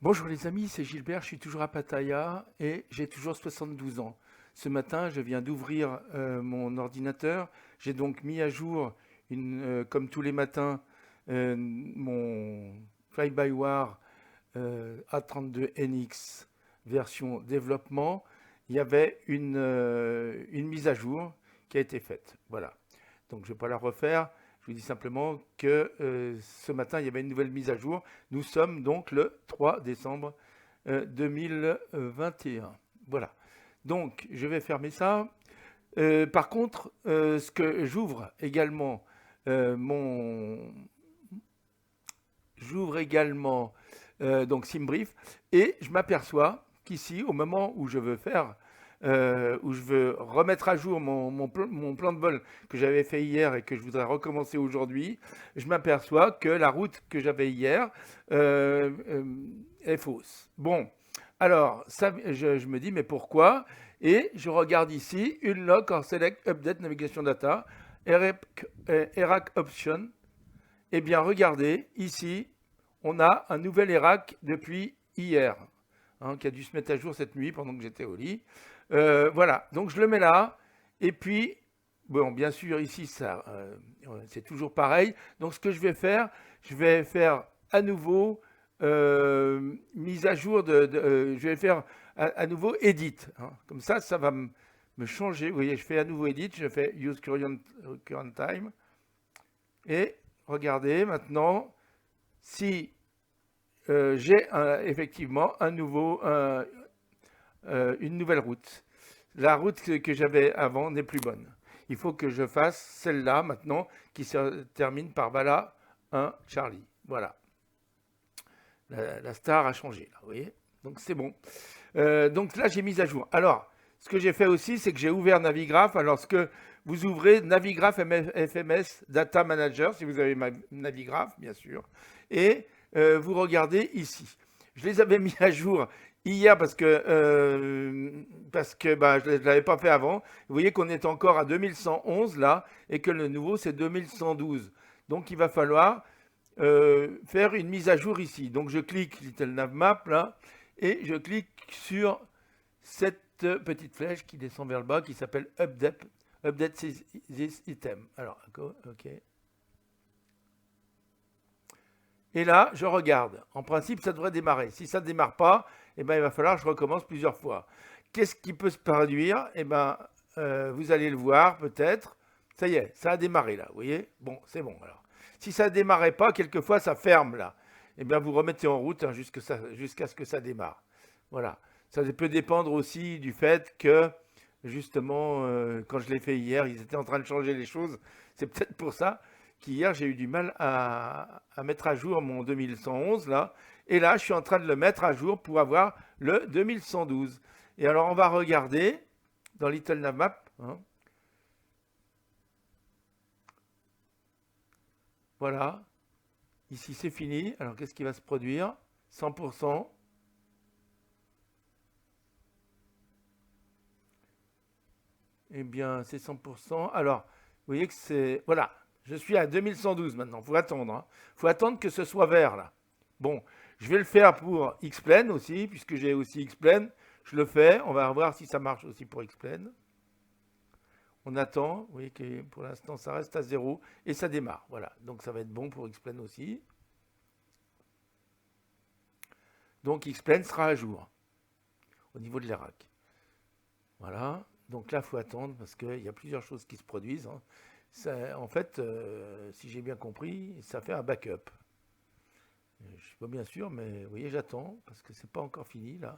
Bonjour les amis, c'est Gilbert, je suis toujours à Pattaya et j'ai toujours 72 ans. Ce matin, je viens d'ouvrir mon ordinateur. J'ai donc mis à jour, comme tous les matins, mon Fly-by-Wire A32NX version développement. Il y avait une mise à jour qui a été faite. Voilà. Donc je ne vais pas la refaire. Je vous dis simplement que ce matin, il y avait une nouvelle mise à jour. Nous sommes donc le 3 décembre 2021. Voilà. Donc je vais fermer ça. Par contre, ce que j'ouvre également, mon, j'ouvre également donc SimBrief et je m'aperçois qu'ici, au moment où je veux faire, où je veux remettre à jour mon plan de vol que j'avais fait hier et que je voudrais recommencer aujourd'hui, je m'aperçois que la route que j'avais hier est fausse. Bon, alors ça, je me dis mais pourquoi? Et je regarde ici, Unlock or Select Update Navigation Data, ERAC Option. Eh bien, regardez, ici, on a un nouvel ERAC depuis hier, qui a dû se mettre à jour cette nuit pendant que j'étais au lit. Voilà, donc je le mets là. Et puis, bon, bien sûr, ici, ça, c'est toujours pareil. Donc, ce que je vais faire à nouveau mise à jour je vais faire à nouveau edit. Comme ça va me changer. Vous voyez, je fais à nouveau edit, je fais use current time. Et regardez maintenant si j'ai effectivement une nouvelle route. La route que j'avais avant n'est plus bonne. Il faut que je fasse celle-là maintenant qui se termine par Bala 1 Charlie. Voilà. La star a changé, là, vous voyez. Donc c'est bon. Donc là, j'ai mis à jour. Alors, ce que j'ai fait aussi, c'est que j'ai ouvert Navigraph. Alors, ce que vous ouvrez, Navigraph FMS Data Manager, si vous avez Navigraph, bien sûr. Et vous regardez ici. Je les avais mis à jour hier parce que bah, je ne l'avais pas fait avant. Vous voyez qu'on est encore à 2111 là et que le nouveau, c'est 2112. Donc, il va falloir faire une mise à jour ici. Donc je clique Little Nav Map là et je clique sur cette petite flèche qui descend vers le bas qui s'appelle Update this item. Alors, ok. Et là, je regarde. En principe, ça devrait démarrer. Si ça ne démarre pas, eh ben, il va falloir que je recommence plusieurs fois. Qu'est-ce qui peut se produire? Eh ben, vous allez le voir peut-être. Ça y est, ça a démarré là, vous voyez? Bon, c'est bon alors. Si ça ne démarrait pas, quelquefois ça ferme là. Eh bien, vous remettez en route jusqu'à ce que ça démarre. Voilà. Ça peut dépendre aussi du fait que, justement, quand je l'ai fait hier, ils étaient en train de changer les choses. C'est peut-être pour ça qu'hier, j'ai eu du mal à mettre à jour mon 2111 là. Et là, je suis en train de le mettre à jour pour avoir le 2112. Et alors, on va regarder dans Little Navmap. Voilà. Ici, c'est fini. Alors, qu'est-ce qui va se produire? 100%. Eh bien, c'est 100%. Alors, vous voyez que c'est... Voilà. Je suis à 2112 maintenant. Il faut attendre. Il faut attendre que ce soit vert, là. Bon, je vais le faire pour Xplane aussi, puisque j'ai aussi Xplane. Je le fais. On va voir si ça marche aussi pour Xplane. On attend. Vous voyez que pour l'instant, ça reste à 0 et ça démarre. Voilà. Donc, ça va être bon pour Xplane aussi. Donc, Xplane sera à jour au niveau de l'ERAC. Voilà. Donc là, il faut attendre parce qu'il y a plusieurs choses qui se produisent. Ça, en fait, si j'ai bien compris, ça fait un backup. Je ne suis pas bien sûr, mais vous voyez, j'attends parce que c'est pas encore fini là.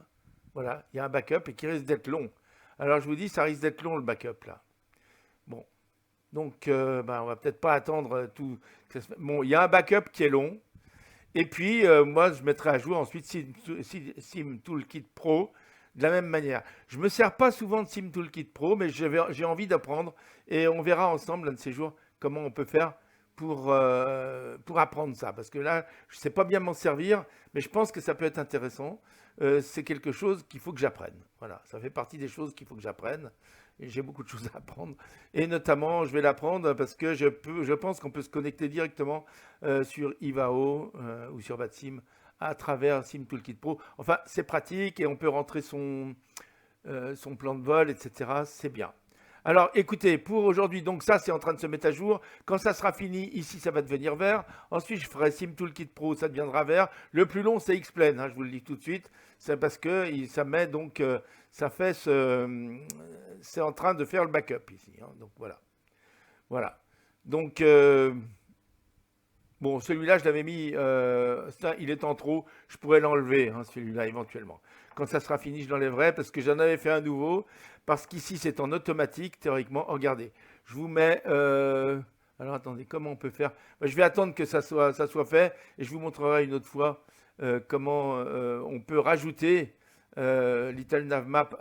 Voilà, il y a un backup et qui risque d'être long. Alors je vous dis, ça risque d'être long le backup là. Bon, donc on va peut-être pas attendre tout. Bon, il y a un backup qui est long. Et puis moi, je mettrai à jour ensuite Sim Toolkit Pro de la même manière. Je ne me sers pas souvent de Sim Toolkit Pro, mais j'ai envie d'apprendre et on verra ensemble un de ces jours comment on peut faire pour apprendre ça. Parce que là, je ne sais pas bien m'en servir, mais je pense que ça peut être intéressant. C'est quelque chose qu'il faut que j'apprenne. Voilà, ça fait partie des choses qu'il faut que j'apprenne. J'ai beaucoup de choses à apprendre. Et notamment, je vais l'apprendre parce que je pense qu'on peut se connecter directement sur Ivao ou sur Vatsim à travers SimToolkit Pro. Enfin, c'est pratique et on peut rentrer son plan de vol, etc. C'est bien. Alors, écoutez, pour aujourd'hui, donc ça, c'est en train de se mettre à jour. Quand ça sera fini, ici, ça va devenir vert. Ensuite, je ferai SimToolkit Pro, ça deviendra vert. Le plus long, c'est Xplane, hein, je vous le dis tout de suite. C'est parce que ça met donc, c'est en train de faire le backup ici. Hein, donc voilà. Voilà. Donc, bon, celui-là, je l'avais mis, il est en trop. Je pourrais l'enlever, hein, celui-là, éventuellement. Quand ça sera fini, je l'enlèverai parce que j'en avais fait un nouveau. Parce qu'ici, c'est en automatique, théoriquement. Oh, regardez, je vous mets... alors, attendez, comment on peut faire? Je vais attendre que ça soit fait et je vous montrerai une autre fois comment on peut rajouter Little Navmap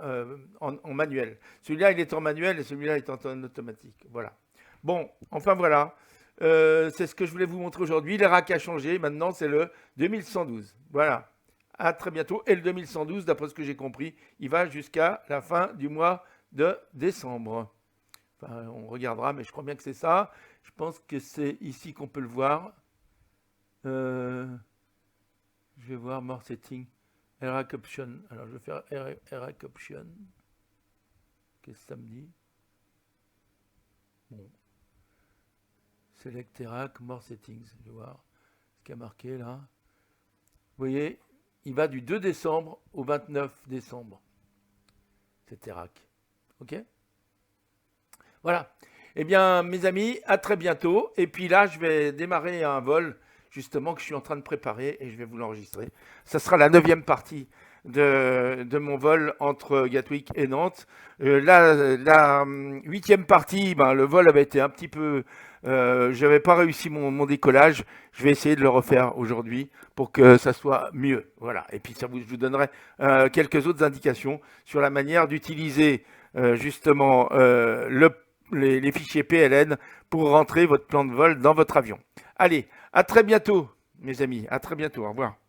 en manuel. Celui-là, il est en manuel et celui-là est en automatique. Voilà. Bon, enfin voilà. C'est ce que je voulais vous montrer aujourd'hui. Le rack a changé. Maintenant, c'est le 2112. Voilà. À très bientôt. Et le 2112, d'après ce que j'ai compris, il va jusqu'à la fin du mois de décembre. Enfin, on regardera, mais je crois bien que c'est ça. Je pense que c'est ici qu'on peut le voir. Je vais voir More Setting. Rack Option. Alors, je vais faire Rack Option. Qu'est-ce que ça me dit? Bon. Select Rack, More Settings. Je vais voir ce qu'il y a marqué là. Vous voyez, il va du 2 décembre au 29 décembre. C'était rack. OK? Voilà. Eh bien, mes amis, à très bientôt. Et puis là, je vais démarrer un vol, justement, que je suis en train de préparer et je vais vous l'enregistrer. Ça sera la 9e partie de mon vol entre Gatwick et Nantes. La 8e partie, le vol avait été un petit peu... je n'avais pas réussi mon décollage. Je vais essayer de le refaire aujourd'hui pour que ça soit mieux. Voilà. Et puis je vous donnerai quelques autres indications sur la manière d'utiliser justement les fichiers PLN pour rentrer votre plan de vol dans votre avion. Allez, à très bientôt, mes amis. À très bientôt. Au revoir.